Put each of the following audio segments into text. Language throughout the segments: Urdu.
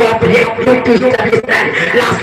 cooperate to understand. Last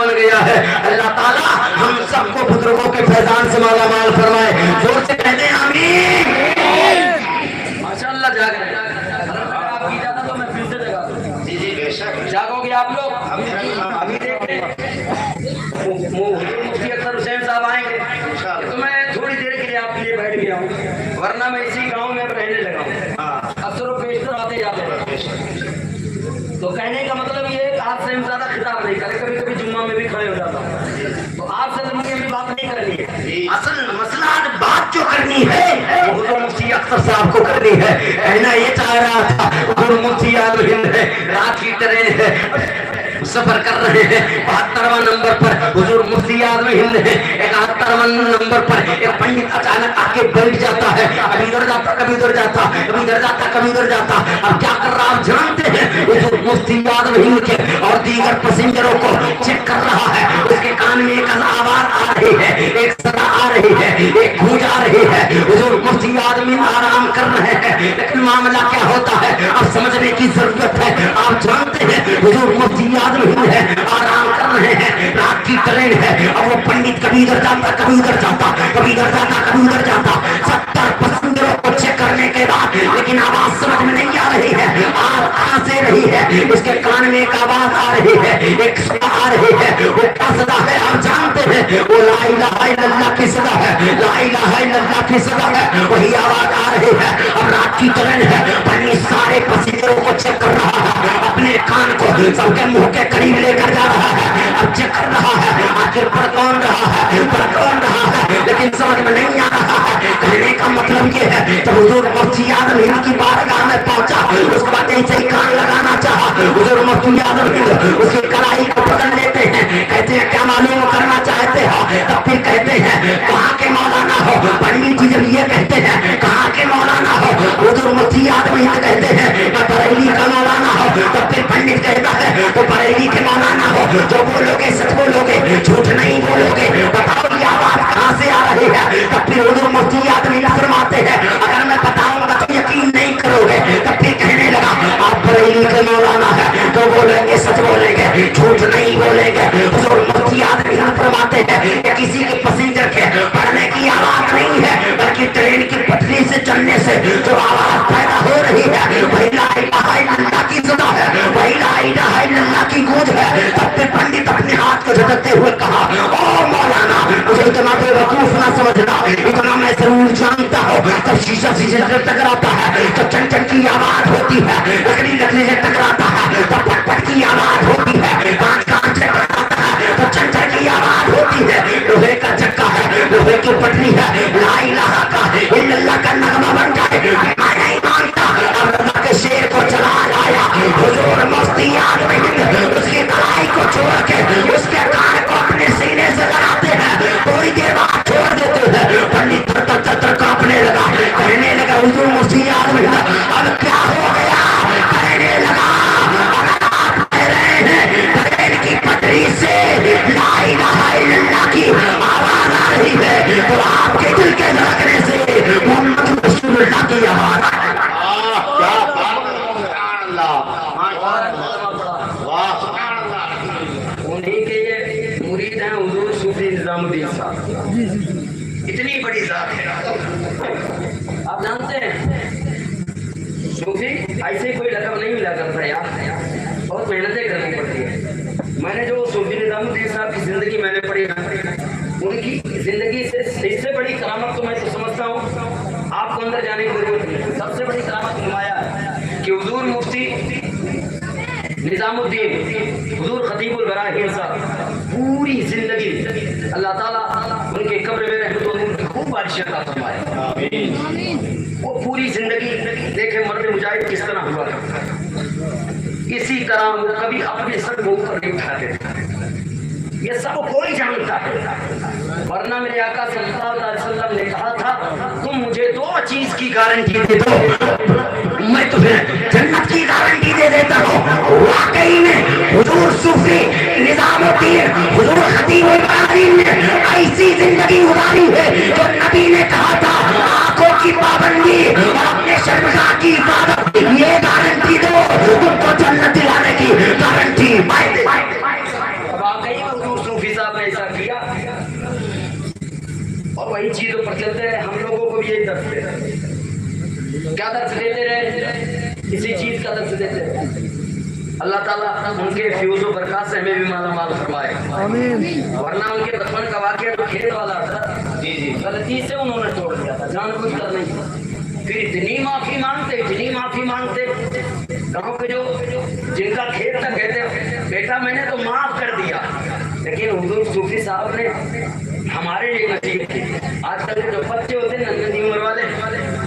بن گیا ہے. اللہ تعالیٰ ہم سب کو بزرگوں کے فیضان سے مالا مال فرمائے. زور سے کہتے ہیں آمین. ماشاءاللہ جاگ رہے ہیں. آپ کی اجازت تو میں پھر سے جگا دوں. جی جی بے شک جاگو گے آپ لوگ. ابھی دیکھیں مفتی اختر حسین صاحب آئیں گے تو میں تھوڑی دیر کے لیے آپ کے لیے بیٹھ گیا ہوں, ورنہ میں اسی گاؤں میں رہنے لگا ہوں. اکثر و بیشتر آتے جاتے ہیں. تو کہنے کا مطلب یہ ہے کہ آپ سے ہم زیادہ خطاب نہیں کریں, کبھی کبھی جمعہ میں بھی کھڑے ہو جاتا ہوں. تو آپ سے مجھے بھی بات نہیں کرنی ہے. اصل مسئلہ بات جو کرنی ہے وہ حضور مفتی اختر صاحب کو کرنی ہے. کہنا یہ چاہ رہا تھا حضور مفتی عالم ہند ہے, رات کی ٹرین ہے, سفر کر رہے ہیں, 72واں نمبر پر حضور مفتی عالم ہند ہے, 71واں نمبر پر ایک پنڈت اچانک آ کے بیٹھ جاتا ہے. کبھی ادھر جاتا کبھی ادھر جاتا, کبھی ادھر جاتا کبھی ادھر جاتا. اب کیا کر رہا آپ جانتے ہیں؟ حضور مفتی عالم ہند کے اور دیگر پیسنجروں کو چیک کر رہا ہے. اس کے کان میں ایک آواز آ رہی ہے, ایک صدا آ رہی ہے, ایک گونج آ رہی ہے. حضور مفتی عالم ہند آرام کر رہے ہیں, لیکن معاملہ کیا ہوتا ہے اب سمجھنے کی ضرورت ہے. آپ جانتے ہیں حضور مفتی ہے, آرام کر رہے ہیں, رات کی ٹرین ہے, اور وہ پنڈت کبھی ادھر جاتا کبھی ادھر جاتا, کبھی ادھر جاتا کبھی ادھر جاتا. 70 پیسنجروں کو چیک کرنے کے بعد لیکن آواز سمجھ میں نہیں آ رہی ہے. آ سے رہی ہے, اس کے کان میں ایک آواز آ رہی ہے, ایک صدا آ رہی ہے. وہ کیا صدا ہے آپ جانتے ہیں؟ وہ لا الہ الا اللہ کی صدا ہے, لا الہ الا اللہ کی صدا ہے. وہی آواز آ رہی ہے. اب رات کی ٹرین ہے, پنڈت سارے پیسنجروں کو چیک کر رہا ہے, اپنے کان کو سب کے منہ کے قریب لے کر جا رہا ہے. اب چیک کر رہا ہے آخر پر کون رہا ہے, پر کون رہا ہے, لیکن سمجھ میں نہیں آ رہا ہے. کہنے کا مطلب یہ ہے کہ حضور مفتی عالم ہند کی بارگاہ میں پہنچا, اس کے بعد ایسے ہی کان لگانا چاہا. حضور مفتی عالم ہند اس کی کلائی کو پکڑ لیتے ہیں, کہتے ہیں کیا معلوم کرنا چاہتے ہو؟ تب پھر کہتے ہیں کہاں کے مولانا ہو. پنڈت جی جب یہ کہتے ہیں کہاں کے مولانا ہو, حضور مفتی عالم ہند کہتے ہیں میں بریلی کا مولانا ہو. تب پھر پنڈت کہتا ہے تو بریلی کے مولانا ہو, جو بولو گے سچ بولو گے, جھوٹ نہیں بولو گے, بتاؤ یہ آواز کہاں سے آ رہی ہے. تب پھر حضور مفتی عالم ہند فرماتے ہیں اگر میں بتاؤں گا تو یقین نہیں کرو گے. تب پھر کہنے لگا آپ بریلی کے مولانا ہے, تو بولیں گے سچ بولیں گے, جھوٹ نہیں بولیں گے. حضور مفتی عالم ہند فرماتے ہیں کہ کسی کے پیسنجر کے پڑھنے کی آواز نہیں ہے, بلکہ ٹرین کی پٹری سے چلنے سے جو آواز پیدا ہو رہی ہے وہی لا الہ الا اللہ کی صدا ہے, وہی لا الہ الا اللہ کی گونج ہے. تب پھر پنڈت اپنے ہاتھ کو جھٹکتے ہوئے کہا او مولانا مجھے اتنا بے وقوف نہ سمجھنا, اتنا میں ضرور جانتا ہوں. جب شیشہ شیشے سے ٹکراتا ہے تو چن چن کی آواز ہوتی ہے, لکڑی لکڑی سے ٹکراتا ہے تو پٹ پٹ کی آواز ہوتی ہے, کانچ کانچ سے ٹکراتا ہے تو چن چن کی آواز ہوتی ہے. لوہے کا چکا ہے, لوہے کی پٹری ہے, لا الہ کا الا اللہ کا نغمہ بن جائے میں نہیں مانتا. اللہ کے شیر کو چلا لایا حضور مفتی عالم ہند, اس کی کلائی کو چھوڑ کے اس کے کان کو اپنے سینے سے لگاتے ہیں, تھوڑی دیر بعد چھوڑ دیتے ہیں. پنڈت تر تر تر کانپنے لگا, کہنے لگا حضور مفتی عالم ہند اب کیا ہو گیا. کہنے لگا اگر آپ کہہ رہے ہیں ٹرین کی پٹری سے لا الہ الا اللہ کی آواز آ رہی ہے تو آپ کے دل کے دھڑکنے سے محمد رسول اللہ کی آواز آ رہی ہے. انہیں کے یہ مرید ہیں حضور صوفی نظام الدین صاحب, اتنی بڑی ذات ہے. آپ جانتے ہیں صوفی ایسے کوئی لقب نہیں ملا کرتا یار, بہت محنتیں کرنی پڑتی ہے. میں نے جو صوفی نظام الدین صاحب کی زندگی میں نے پڑھی نا, ان کی زندگی سے اس سے بڑی کرامت تو میں تو سمجھتا ہوں آپ کو اندر جانے کی ضرورت نہیں. سب سے بڑی کرامت نمایا ہے کہ حضور مفتی نظام الدین حضور خطیب البراہیم صاحب پوری زندگی اللہ تعالیٰ ان کے قبر میں رحمت و نور کی خوب بارش عطا فرمائے. وہ پوری زندگی دیکھے مرد مجاہد کس طرح ہوا کرتا ہے, اسی طرح وہ کبھی اپنے سر کو اوپر نہیں اٹھاتے. یہ سب کوئی جانتا ہے, ورنہ میرے آقا صلی اللہ علیہ وسلم نے کہا تھا تم مجھے 2 چیز کی گارنٹی دے دو, میں تمہیں جنت کی گارنٹی دے دیتا ہوں. واقعی میں حضور صوفی نظام الدین حضور خطیب البراہیم نے ایسی زندگی گزاری ہے جو نبی نے کہا تھا آنکھوں کی پابندی اور اپنے شرمگاہ کی عبادت, یہ گارنٹی دو تم کو جنت دلانے کی گارنٹی. واقعی حضور کیا درس دیتے رہے؟ کسی چیز کا درس دیتے رہے. اللہ تعالیٰ ان کے فیوز و برکات سے ہمیں بھی مالا مال فرمائے آمین. ورنہ ان کے بچپن کا واقعہ تو کھیت والا تھا، غلطی سے انہوں نے توڑ دیا تھا، جان بوجھ کر نہیں. پھر اتنی معافی مانگتے گاؤں کے جو جن کا کھیت تھا کہتے بیٹا میں نے تو معاف کر دیا، لیکن حضور صوفی صاحب نے ہمارے لیے نصیحت کی. آج کل کے جو بچے ہوتے ہیں ننھی عمر والے،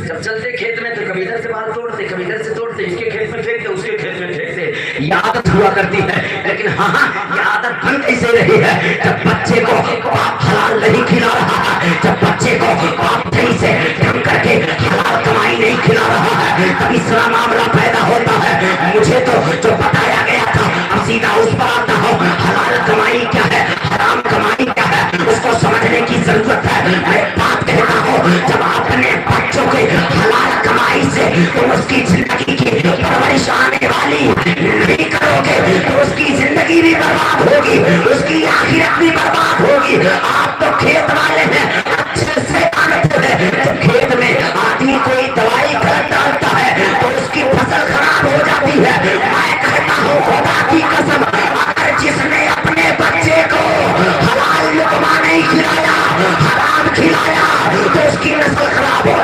جب چلتے کھیت میں تو کبھی ادھر سے بال توڑتے، کبھی ادھر سے توڑتے، اس کے کھیت میں پھینکتے، اس کے کھیت میں پھینکتے. یہ عادت ہوا کرتی ہے، لیکن ہاں یہ عادت بن کیسے رہی ہے؟ جب بچے کو آپ حلال نہیں کھلا رہا ہے، جب بچے کو آپ صحیح سے ڈھنگ کر کے حلال کمائی نہیں کھلا رہا ہے، تب اس طرح معاملہ پیدا ہوتا ہے. مجھے تو جو بتایا گیا تھا اب سیدھا اس پر آتا ہوں. حلال کمائی کیا ہے، حرام کمائی کیا ہے، اس کو سمجھنے کی ضرورت ہے. میں بات کہتا ہوں، جب آپ اپنے بچوں کے حلال کمائی سے تم اس کی زندگی کی پرورش آنے والی نہیں کرو گے تو اس کی زندگی بھی برباد ہوگی، اس کی آخرت بھی برباد ہوگی. آپ تو کھیت والے ہیں، اچھے سے جانتے ہیں جب کھیت میں آدمی کوئی دوائی غلط ڈالتا ہے تو اس کی فصل خراب ہو جاتی ہے. میں کہتا ہوں خدا کی قسم، اگر جس نے اپنے بچے کو حلال لقمہ نہیں کھلایا، حرام کھلایا، تو اس کی نسل خراب ہو.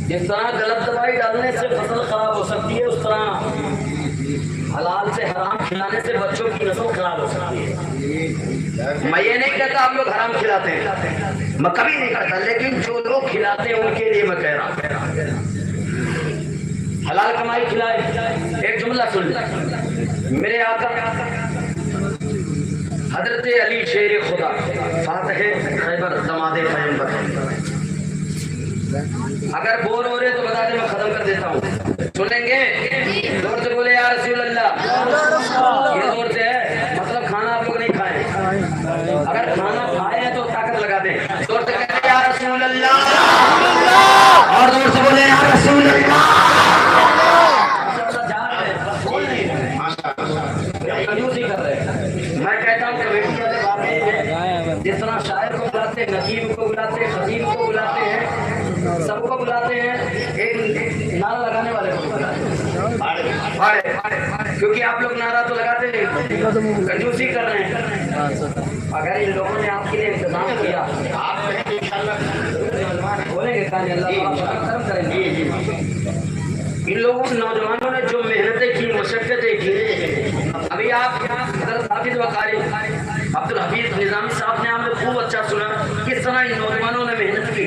جس طرح غلط دوائی ڈالنے سے فصل خراب ہو سکتی ہے، اس طرح حلال سے حرام کھلانے سے بچوں کی نسل خراب ہو سکتی ہے. میں یہ نہیں کہتا آپ لوگ حرام کھلاتے ہیں، میں کبھی نہیں کہتا، لیکن جو لوگ کھلاتے ہیں ان کے لیے میں کہہ رہا ہوں حلال کمائی کھلائے. ایک جملہ سن لیں، میرے آقا حضرت علی شیر خدا فاتح خیبر دماد پیغمبر، اگر بور ہو رہے تو بتا دیں میں ختم کر دیتا ہوں. سنیں گے؟ زور سے بولے یا رسول اللہ. یہ زور سے ہے، مطلب کھانا آپ لوگ نہیں کھائے، اگر کھانا کھائے ہیں تو طاقت لگا دیں. زور سے کہتے یا رسول اللہ، اور زور سے بولے یا رسول اللہ. میں کہتا ہوں کمیٹی والے واقعی ہیں، جس طرح شاعر کو بلاتے ہیں، نقیب کو بلاتے ہیں، خطیب کو بلاتے ہیں، سب کو بلاتے ہیں، ایک نعرہ لگانے والے کو بلاتے ہیں. کیونکہ آپ لوگ نعرہ تو لگاتے ہیں، کنجوسی کر رہے ہیں. اگر ان لوگوں نے آپ کے لیے انتظام کیا، بولیں گے کہانی اللہ کرم کریں گے. ان لوگوں نوجوانوں نے جو محنتیں کی، مشقتیں کی، ابھی آپ حضرت حافظ وقاری عبدالحفیظ نظامی صاحب نے ہمیں خوب اچھا سنا کس طرح ان نوجوانوں نے محنت کی.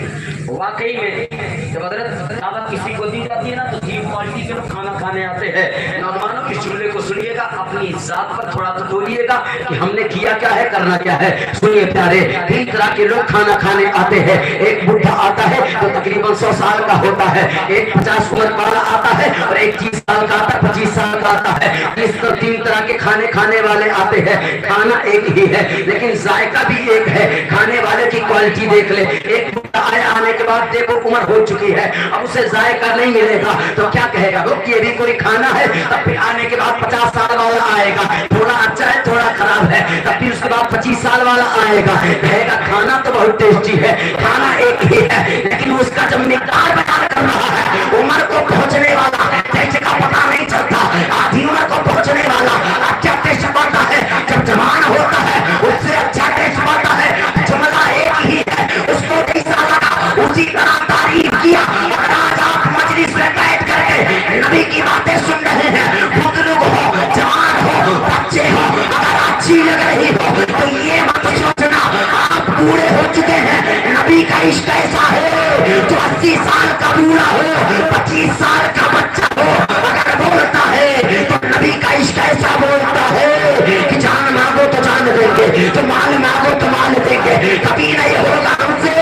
واقعی میں جب حضرت دعوت کسی کو دی جاتی ہے نا تو جی کوالٹی کے لوگ کھانا کھانے آتے ہیں. نوجوانوں اس جملے کو سنیے گا، اپنی ذات پر تھوڑا تو تولیے گا کہ ہم نے کیا کیا ہے، کرنا کیا ہے. سنیے پیارے، 3 طرح کے لوگ کھانا کھانے آتے ہیں. ایک بڈھا آتا ہے جو تقریباً 100 سال کا ہوتا ہے، ایک 50 عمر والا آتا ہے، اور ایک 30 سال کا آتا ہے، 25 سال کا آتا ہے. اس طرح 3 طرح کے کھانے کھانے والے آتے ہیں. کھانا ایک ہی ہے لیکن ذائقہ بھی ایک ہے. کھانے والے کی کوالٹی دیکھ لے. ایک بڈھا آیا، آنے کے بعد دیکھو عمر ہو چکی ہے، اب اسے ذائقہ نہیں ملے گا تو کیا کہے گا؟ رک یہ بھی کوئی کھانا ہے. تب پھر آنے کے بعد 50 سال والا آئے گا، تھوڑا اچھا ہے تھوڑا خراب ہے. تب پھر اس کے بعد 25 سال والا آئے گا، کہے گا کھانا تو بہت ٹیسٹی ہے. کھانا ایک ہی ہے لیکن اس کا جب مقدار بیان کر رہا ہے، عمر کو پہنچنے والا ٹیسٹ کا پتہ نہیں چلتا. آدھی عمر کو پہنچنے والا اچھا ٹیسٹ پڑتا ہے، جب جوان ہوتا ہے اس سے اچھا ٹیسٹ پڑتا ہے. جملہ ایک ہی ہے، اس کو کیسا لگا اسی طرح تعریف کیا. آج آپ مجلس میں بیٹھ کر کے نبی کی باتیں سن رہے ہیں، بزرگ ہو، جوان ہو، بچے ہو، اگر اچھی لگ رہی ہو تو یہ مت سوچنا آپ بوڑھے ہو چکے ہیں. نبی کا عشق ایسا ہے جو 80 سال کا بوڑھا ہو، 25 سال کا بچہ ہو، اگر بولتا ہے تو نبی کا عشق ایسا بولتا ہے کہ جان مانگو تو جان دیں گے، تو مال مانگو تو مال دیں گے. کبھی نہیں ہوگا ہم سے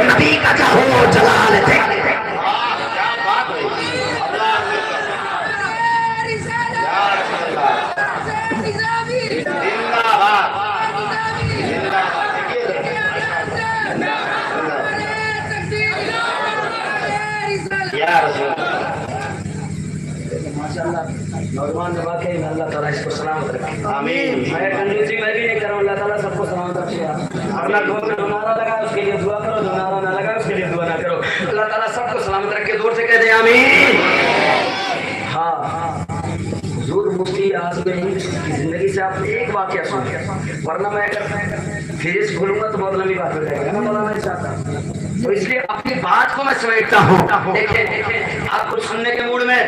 نبی کا چاہو جلال دیں گے. نوجوان نے واقعی میں اللہ تعالیٰ اس کو سلامت رکھے. آمین. میں کنجوسی میں بھی نہیں کروں، اللہ تعالیٰ سب کو سلامت رکھے. اپنا گھر میں نعرہ لگا اس کے لیے دعا کرو، جو نعرہ نہ لگا اس کے لیے دعا نہ کرو. اللہ تعالیٰ سب کو سلامت رکھے. دور سے کہہ دیں آمین. ہاں حضور مفتی اعظم ہند کی زندگی سے آپ نے ایک واقعہ سنا, ورنہ میں اگر پھر اس کھولوں گا تو بہت لمبی بات ہو جائے گا. میں بولانا نہیں چاہتا, تو اس لیے اپنی بات کو میں سمیٹتا ہوں. دیکھیں آپ کو سننے کے موڈ میں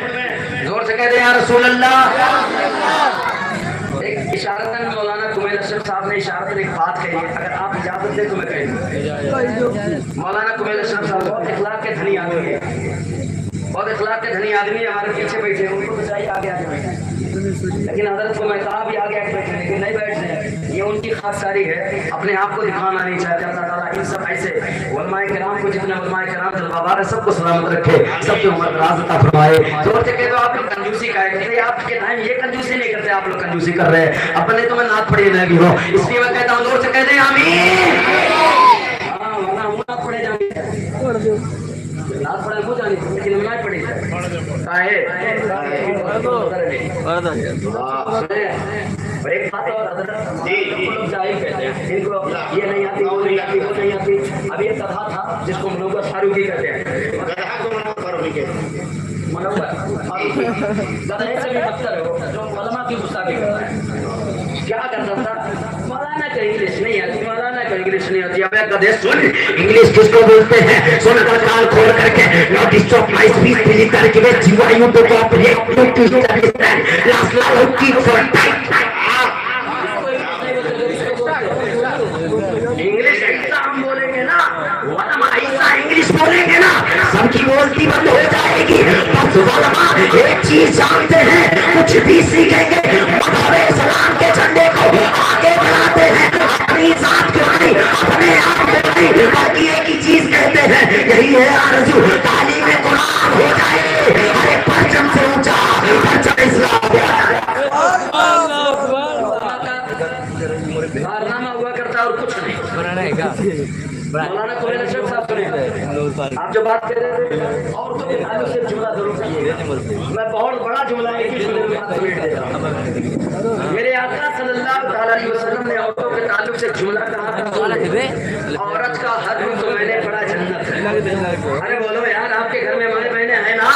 زور سے کہہ دیں یا رسول اللہ. ایک اشارتاً مولانا کمیل اشرف صاحب نے اشارتاً ایک بات کہی ہے, اگر آپ اجازت دیں تو میں کہہ دوں. مولانا کمیل اشرف صاحب بہت اخلاق کے دھنی آدمی ہے, بہت اخلاق کے دھنی آدمی ہمارے پیچھے بیٹھے ہیں, ان کو بچائیے آگے آ جائیں. لیکن حضرت کو میں کہا بھی آگے آگے بیٹھے, لیکن نہیں بیٹھ رہے. یہ ان کی خاص ساری ہے, اپنے آپ کو دکھانا نہیں چاہتے. اللہ تعالیٰ ان سب ایسے علماء کرام کو, جتنے علماء کرام جلوہ بار ہے, سب کو سلامت رکھے, سب کی عمر دراز عطا فرمائے. زور سے کہہ دو آپ لوگ کنجوسی کا ہے, آپ کے ٹائم یہ کنجوسی نہیں کرتے, آپ لوگ کنجوسی کر رہے ہیں. اپنے تو میں نعت پڑھی میں بھی ہوں, اس لیے میں کہتا ہوں زور سے کہہ دیں آمین. ہاں ورنہ نعت پڑھے جانے, نعت پڑھے ہو جانے, لیکن نعت پڑھی اور ایک بات اور حضرت لوگ جاہل کہتے ہیں, ان کو یہ نہیں آتی, وہ نہیں آتی, وہ نہیں آتی. اب یہ گدھا تھا جس کو منوبر فاروقی کہتے ہیں, گدھا کو منوبر فاروقی کہتے ہیں. منوبر فاروقی گدھے سے بھی بدتر ہے وہ, جو علماء کی گستاخی کرتا ہے. کیا کرتا تھا, مولانا کو انگلش نہیں آتی, مولانا کو انگلش نہیں آتی. اب گدھے سن انگلش کس کو بولتے ہیں, سن کر کان کھول کر کے. Not stop my speech, please cultivate GYU to cooperate to understand. Last line keep for tight. English exam بولیں گے نا, علماء ایسا انگلش بولیں گے نا, سب کی بولتی بند ہو جائے گی. بس علماء ایک چیز جانتے ہیں, کچھ بھی سیکھیں گے, مذہب اسلام کے جھنڈے کو آگے بڑھاتے ہیں. اپنی ذات کو نہیں, اپنے آپ کو نہیں, بلکہ ایک ہی چیز کہتے ہیں, یہی ہے آرزو, تعلیم قرآن ہو جائے. ارے پرچم سے اونچا پرچم اسلام. کارنامہ ہوا کرتا اور کچھ نہیں. مولانا کمیل اشرف صاحب سنیں, آپ جو بات کر رہے تھے عورتوں کے تعلق سے جملہ ضرور کیجیے. میں بہت بڑا جملہ ایک ہی جملے میں بات سمیٹ دیتا ہوں. میرے آقا صلی اللہ علیہ وسلم نے عورتوں کے تعلق سے جملہ کہا, عورت کا حد تو میں نے پڑھا جنت ہے. ارے بولو یار, آپ کے گھر میں ہمارے بہنیں ہیں نا,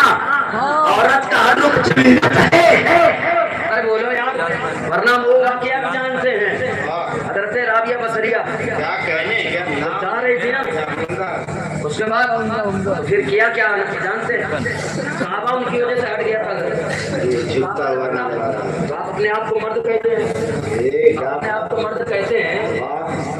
عورت کا حد جنت ہے. ارے بولو یار, ورنہ وہ واقعہ بھی جانتے ہیں. حضرت رابعہ بصریہ کیا کہنے جا رہی تھی نا, اس کے بعد پھر کیا کیا جانتے ہیں, صحابہ ان کی وجہ سے ہٹ گیا تھا. آپ اپنے آپ کو مرد کہتے ہیں, اپنے آپ کو مرد کہتے ہیں,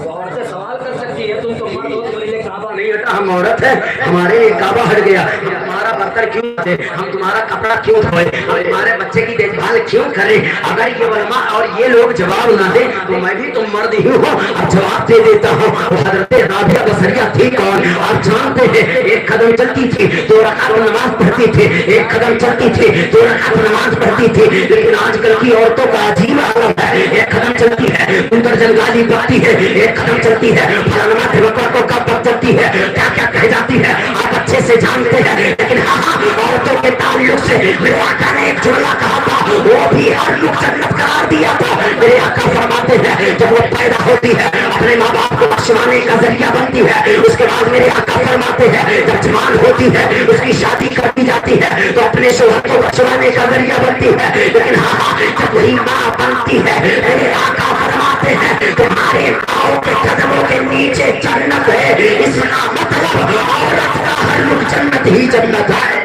تو عورتیں سوال کر سکتی ہے, تم تو مرد ہو, تو یہ کعبہ نہیں ہٹا, ہم عورت ہے, ہمارے یہ کعبہ ہٹ گیا, ہمارا برتن کیوں دھوئے, ہم تمہارا کپڑا کیوں دھوئے, ہم تمہارے بچے کی دیکھ بھال کیوں کریں. اگر یہ علماء اور یہ لوگ جواب نہ دیں تو میں بھی تم مرد ہی ہوں, اب جواب دے دیتا ہوں. حضرت رابعہ بصریہ تھی کون, آپ جانتے ہیں. ایک قدم چلتی تھی, 2 رکعت نماز پڑھتی تھی, ایک قدم چلتی تھی, 2 رکعت نماز پڑھتی تھی. لیکن آج کل کی عورتوں کا عجیب عالم ہے, ایک قدم چلتی ہے, انتر جنگالی پڑھتی ہے, ایک قدم چلتی ہے, فلانا دیوتا کو کب پک جاتی ہے, کیا کیا کہہ جاتی ہے, آپ اچھے سے جانتے ہیں. لیکن ہاں, عورتوں کے تعلق سے میرے آقا نے ایک جملہ کہا تھا, وہ بھی ہر لوگ جنت قرار دیا تھا. میرے آقا فرماتے ہیں, جب وہ پیدا ہوتی ہے اپنے ماں باپ کو بخشوانے کا ذریعہ بنتی ہے, اس کے بعد میرے آقا فرماتے ہیں جب جوان ہوتی ہے اس کی شادی کر دی جاتی ہے تو اپنے شوہر کو بخشوانے کا ذریعہ بنتی ہے. لیکن ہاں, جب وہی ماں بنتی ہے, میرے آقا فرماتے ہیں تمہارے پاؤں کے قدموں کے نیچے جنت ہے. اس کا مطلب عورت کا ہر لوگ جنت ہی جنت ہے.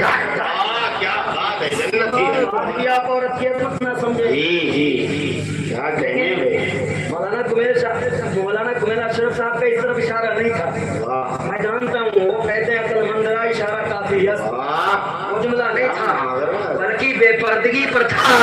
مولانا کمیل اشرف صاحب کا اس طرف اشارہ نہیں تھا, میں جانتا ہوں. وہ کہتے ہیں عقل مندرا اشارہ کافی ہے, وہ جملہ نہیں تھا بلکہ بے پردگی پر تھا.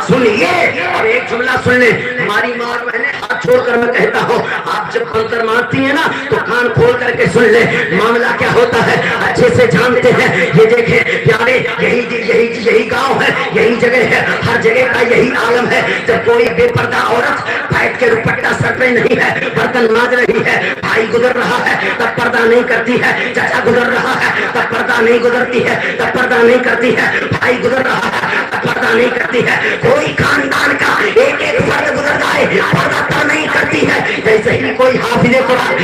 سنیے اور ایک جملہ سن لیں, ہماری ماں بہنیں ہاتھ چھوڑ کر میں کہتا ہوں, آپ جب پنتر مارتی ہیں نا تو کان کھول کر کے سن لیں, معاملہ کیا ہوتا ہے اچھے سے جانتے ہیں. یہ دیکھیں پیارے, یہی گاؤں ہے, یہی جگہ ہے, ہر جگہ کا یہی عالم ہے. جب کوئی بے پردہ عورت بیٹھ کے دوپٹہ سر پہ نہیں ہے, برتن مانج رہی ہے, بھائی گزر رہا ہے تب پردہ نہیں کرتی ہے, چچا گزر رہا ہے تب پردہ نہیں گزرتی ہے, تب پردہ نہیں کرتی ہے, بھائی گزر رہا ہے تب پردہ نہیں کرتی ہے. کوئی خاندان کا ایک ایک فرد گزر جائے, پردہ نہیں کرتی ہے. جیسے ہی کوئی حافظ قرآن